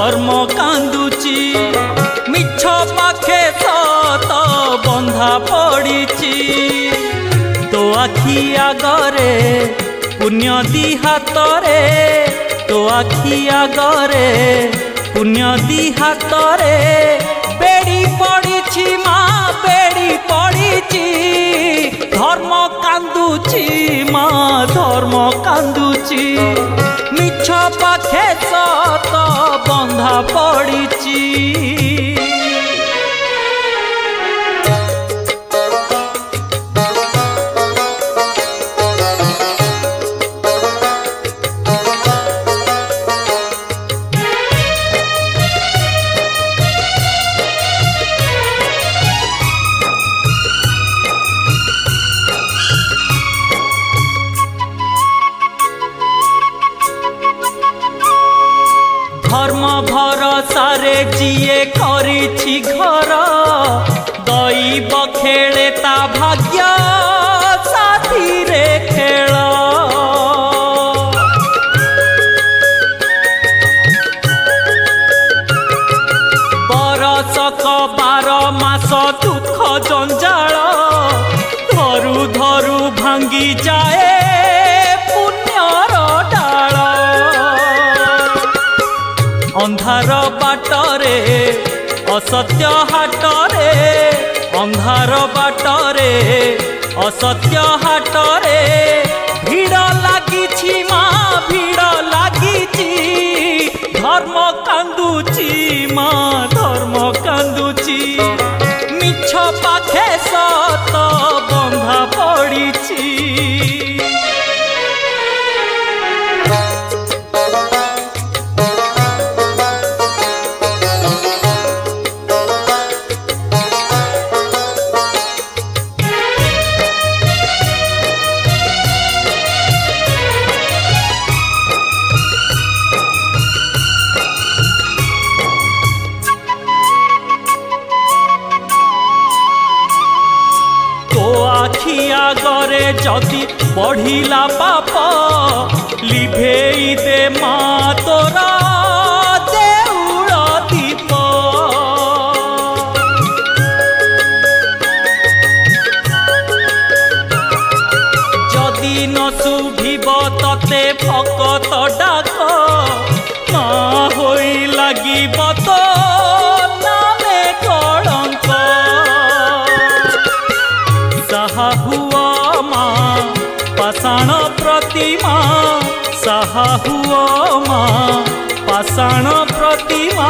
धर्म कांदुची मिछ पाखे सत बंधा पड़ीची तो आखि आगरे पुण्य दी हातरे तो आखि आगरे पुण्य दी हातरे बेड़ी पड़ी माँ बेड़ी पड़ी धर्म कांदुची माँ धर्म कांदुची मिछ पाखे सत बंधा पड़ी धर्म भरोसारे जीए करिछि घर दैव खेले ता भाग्य साथी रे खेल बरसक 12 मास दुख जंजाल धरु धरु भांगी जाए पुण्यर डाल अंधार बाटरे असत्य हाटरे अंधार बाटरे असत्य हाटरे भीड़ लागिछि माँ भीड़ लागिछि धर्म कांदुची माँ धर्म कांदुची मिछ पाखे सत बंधा पड़ीछि आखि आगरे जदि बढ़िला पाप लिभेई दे माँ तोरा देउल दीप जदि न शुभिब तते भकत डाक माँ होई लागिब तो नामे कलंक साहा हुआ माँ पाषाण प्रतिमा साहा हुआ माँ पाषाण प्रतिमा।